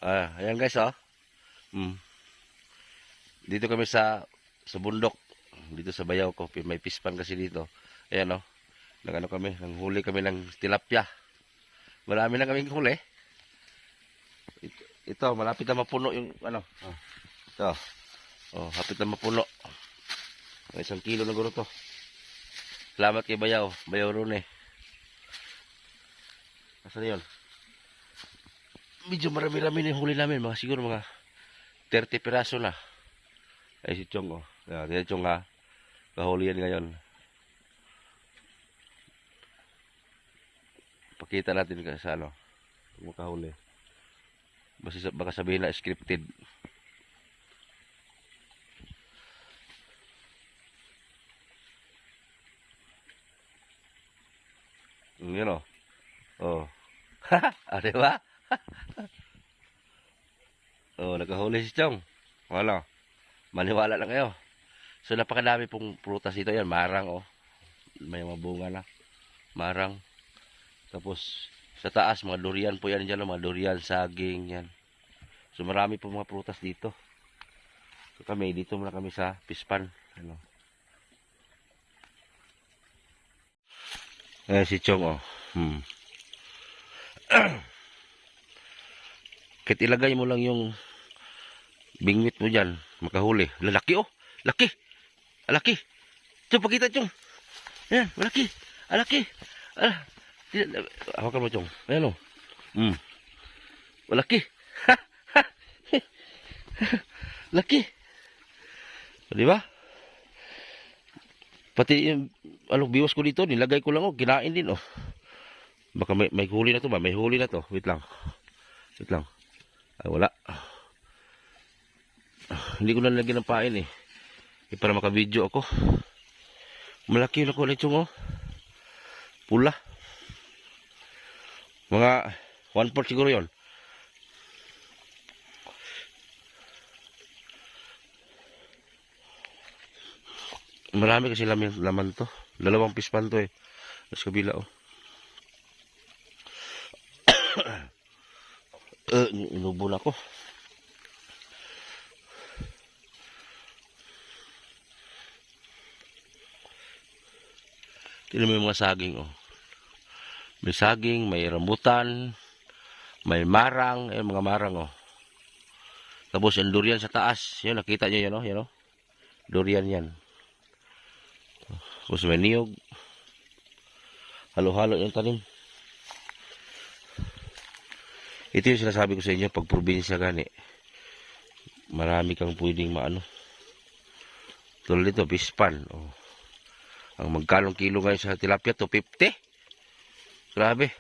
Ayan guys, oh. Mm. Dito kami sa bundok. Dito sa bayaw ko. May pispan kasi dito. Ayan, oh. Nang kami, nanghuli kami ng tilapia. Marami na kaming huli. Ito, malapit na mapuno yung ano. Oh. Ito. Oh, hapit na mapuno. May 1 kilo na guro to. Salamat kay Bayaw. Bayaw Rune. Asan yun? Medyo marami-rami na yung huli namin. Siguro mga 30 piraso na. Ay si Chong, oh. Yan, Chong, ha. Kahuli yan ngayon. Pakita natin sa ano. Kung makahuli. Baka sabihin na scripted. Yun, oh. Oh. Diba? Oh, nakahuli si Chong. Ano? Maniwala lang kayo. So, napakadami pong prutas dito. Yan, marang, oh. May mga bunga na. Marang. Tapos, sa taas, mga durian po yan dyan. Mga durian, saging, yan. So, marami po mga prutas dito. So, kami, dito muna kami sa pispan. Ano? Ayan si Chong, oh. Kahit ilagay mo lang yung bingwit mo dyan, makahuli. Lalaki, oh. Laki. Laki. Chong, pakita, Chong. Ayan, malaki. Laki. Hawakan mo, Chong. Ayan, oh. Malaki. Laki. Di ba? Pati yung biwas ko dito, nilagay ko lang, oh. Kinain din, oh. Baka may huli na to ba? May huli na to. Wait lang. Wait lang. Ay, wala. Hindi ko na nalagyan ng pain, eh. Para maka-video ako. Malaki na ko na Chong, oh. Pula. Mga 1/4 siguro yon. Marami kasi laman to. 2 pispan to, eh. Sa kabila, oh. Inubo na ako. Tignan mo yung mga saging, oh. May saging, may rambutan, may marang, mga marang, oh. Tapos yung durian sa taas. Yun, nakita nyo yan, oh. Yan, oh. Durian yan. Tapos may niyog. Halo-halo yung tanim. Ito yung sinasabi ko sa inyo, pag probinsya gani, marami kang pwedeng maano. Tulad dito, pispan. Oh. Ang magkalong kilo ngayon sa tilapia, 250. Grabe.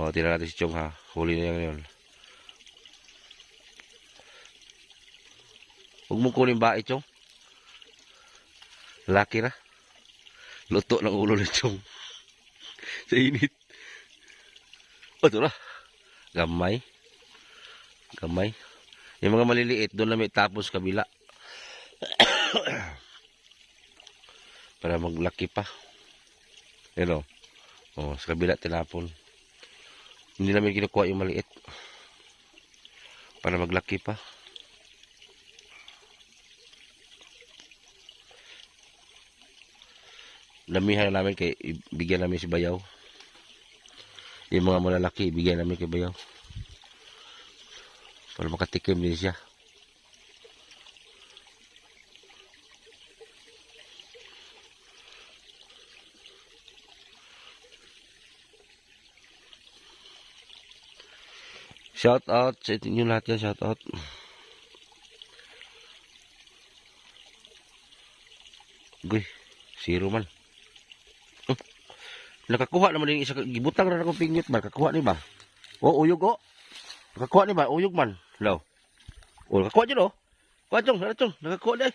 Oh, tira natin si Chong, ha. Huli na yan ngayon. Huwag mong kunin ba, Chong? Laki na. Luto ng ulo ni Chong. Sa init. O, ito na. Gamay. Gamay. Yung mga maliliit, doon namin tapos kabila. Para maglaki pa. Yan, o. Sa kabila tinapon. Hindi namin kinukuha yung maliit. Para maglaki pa. Damihan namin kay bigyan namin si Bayaw. Yung mga malalaki, ibigay namin kay Bayaw. Para makatikim din siya. Shout out sa inyo lahat yan, shout out. Guy, zero man. Nakakuha naman yung isa, gibutang na akong pingyot ba? Nakakuha ni ba? O, uyog, o. Nakakuha ni ba? Uyog man. Law. O, nakakuha dyan, o. Kuha, Chong. Nakakuha dyan.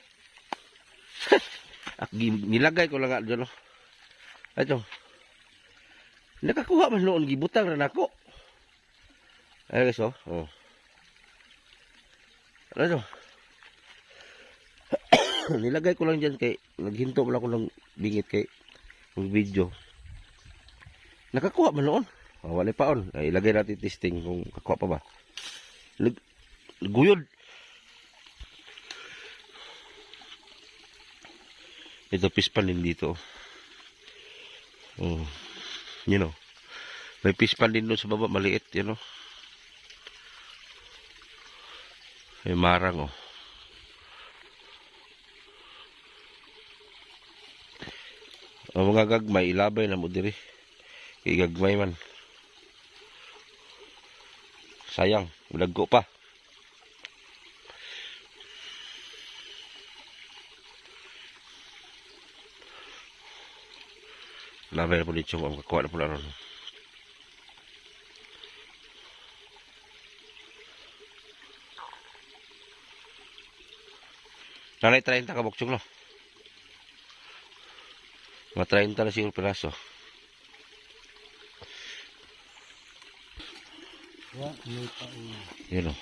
Nilagay ko lang nga dyan, o. Ay, Chong. Nakakuha man noon, gibutang na ako. Ay, guys, o. O. Ano, Chong. Nilagay ko lang dyan kay, naghinto mo lang ako ng bingit kay video. Nakakuha man noon. Wala paon. Ay, ilagay natin testing kung kakuha pa ba. Guyod. Ito pispan din dito. Oh. You know. May pispan din doon sa baba, maliit, you know. May marang, oh. Ang mga gagmay, ilabay na mo diri. Igagmay man. Sayang, ulagko pa. Labay na po dito, ang kakuha na po na ron. Nanay 30 ka bokchong, no? Mga 30 na siguro piraso. Yun o.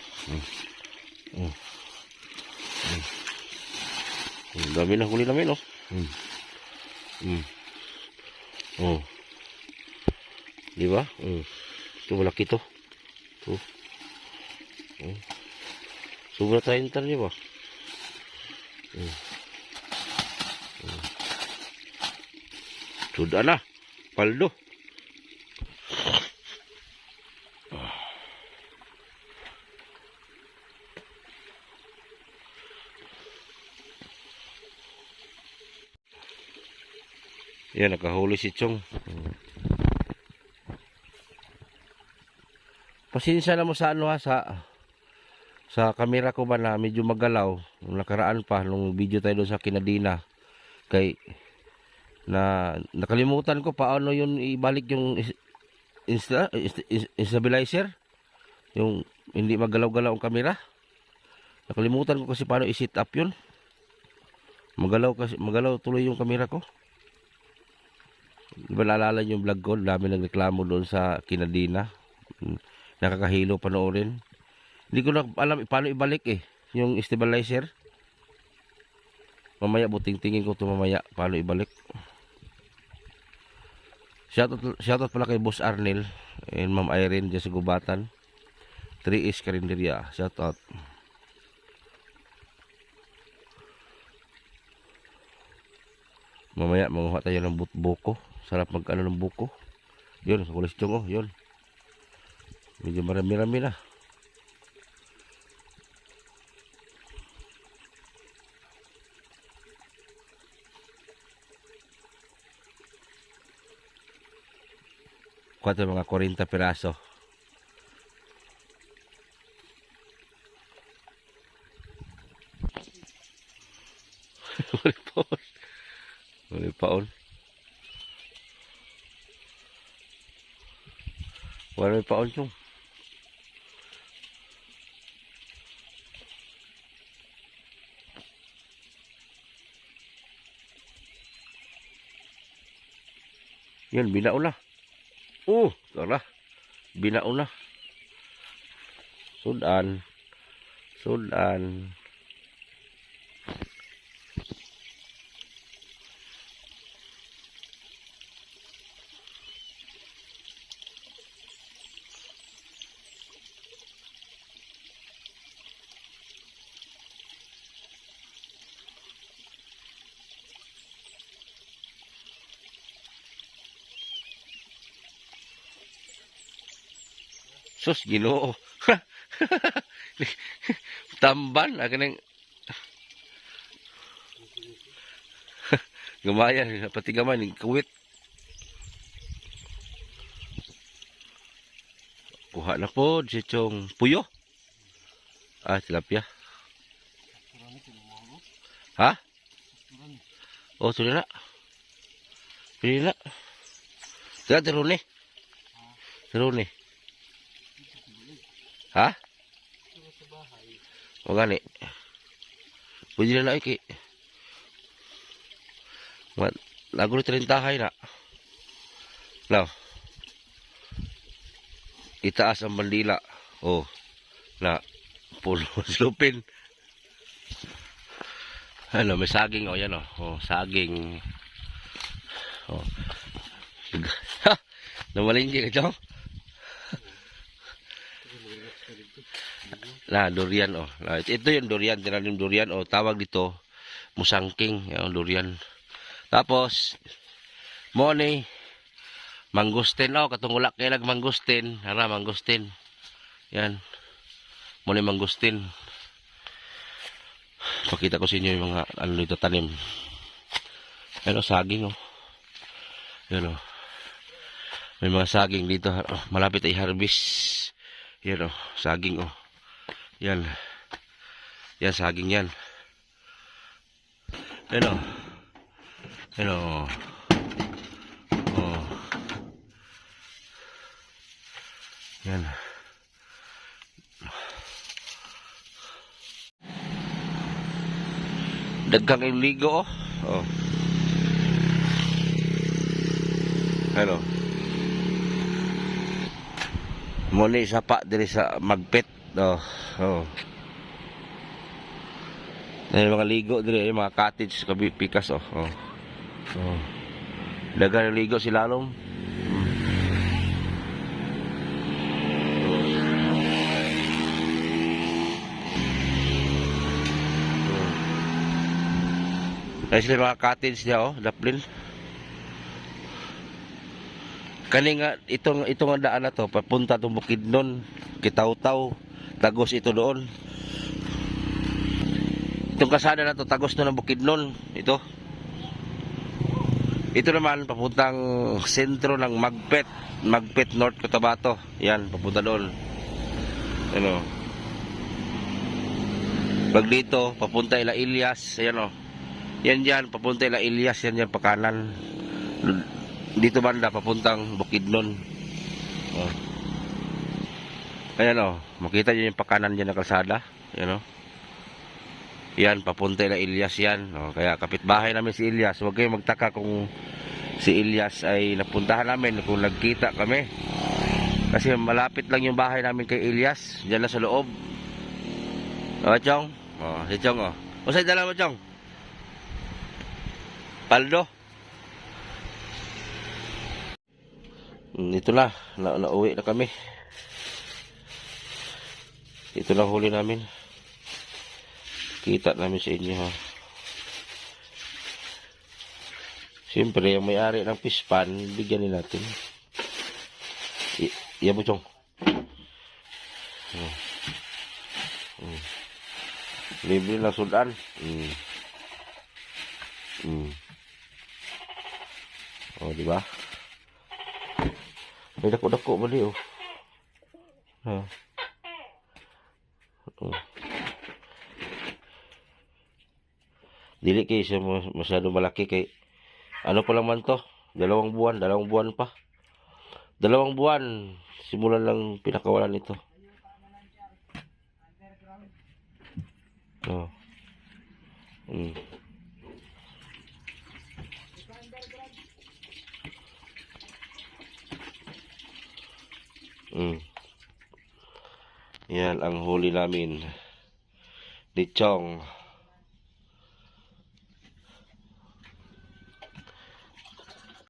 Dami na huli namin o. Diba? Ito malaki to. Sobra 30 diba? Sudah na. Paldo. Yan, nakahuli si Chong. Pasensya na mo sa ano ha, sa kamera ko ba na medyo magalaw. Nung nakaraan pa, nung video tayo doon sa Kinadina. Kay, nakalimutan ko paano yun ibalik yung stabilizer. Yung hindi magalaw-galaw ang kamera. Nakalimutan ko kasi paano i-set up yun. Magalaw tuloy yung kamera ko. Diba naalala yung vlog ko? Dami nagreklamo doon sa Kinadina. Nakakahilo panoorin. Hindi ko na alam paano ibalik yung stabilizer. Mamaya buting tingin ko ito mamaya paano ibalik. Shoutout pala kay Boss Arnel and Ma'am Irene dyan sa Gubatan. 3S Karinderia. Shoutout. Mamaya manguha tayo ng buko. Sarap mag-ano ng buko. Yun, sa kulis tiyong yun. Medyo marami-rami na. Kuha tayo mga 40 piraso. Wala paon. Wala paon yung. Yan, binao na. Tara. Binao na. Sudan. Sus, Ginoo. Tamban, akan gamayan, pati gaman, kuwit. Kuha na po, si Chong Puyo. Tilapia. Ha? Sudah na. Pili na. Tidak terun nih. Terun nih. Ha? O gani. Pwede na iki. Lago ni 30 na. Now. Itaas ang bandila. Na pulo slupin. Ano, may saging yan saging. Namalinggi ka dyan. Durian oh. Ito yung durian, tinanim durian oh. Tawag dito musangking, yung durian. Tapos mo ni mangustin oh, katong wala kay mangustin, ara mangustin. Yan. Mo ni mangustin. Pakita ko sa inyo yung mga ano dito tanim. Ano saging oh. Yan oh. May mga saging dito, oh, malapit ay harvest. Yan oh, saging oh. Yan. Yan saging yan. Yan oh. Yan oh. Oh. Yan. Daghang iligo oh. Oh. Ano? Muni sapa diri sa magpet. Oh. Oh. Yung mga ligo diri, yung mga cottage kabi pikas oh. Oh. Oh. Daghang ligo si lalom. Ay sila mga cottage niya oh, daplin. Kani nga itong daan na to papunta tong Bukidnon, Kitaw-Taw, tagos ito doon. Itong kasada na to tagos to ng Bukidnon, ito. Ito naman papuntang sentro ng Magpet North Cotabato. Yan, papunta doon. Ano? Pag dito papunta ila Ilyas, ayan oh. Yan diyan papunta ila Ilyas, yan diyan pakanan. Dito banda papuntang Bukidnon. Oh. Ayan oh, makita niyo yung pakanan diyan na kalsada, ayan oh. Yan papunta ila Ilyas yan. Oh, kaya kapitbahay namin si Ilyas. Huwag kayong magtaka kung si Ilyas ay napuntahan namin kung nagkita kami. Kasi malapit lang yung bahay namin kay Ilyas, diyan na sa loob. Oh, Chong. Oh, si Chong oh. Usay dala mo, Chong? Paldo. Ito na, nauwi na kami. Ito na huli namin. Kita namin sa inyo ha. Siyempre, yung may-ari ng fish pan, bigyan din natin. Iya mo, Chong. Libre na sudan. Oh, di ba? May dako-dako ba di oh. Ha. Oh. Dili kay siya masyado malaki kay ano pa lang man to, 2 buwan pa. 2 buwan simulan lang pinakawalan nito. Oh. Yan ang huli namin. Ni Chong.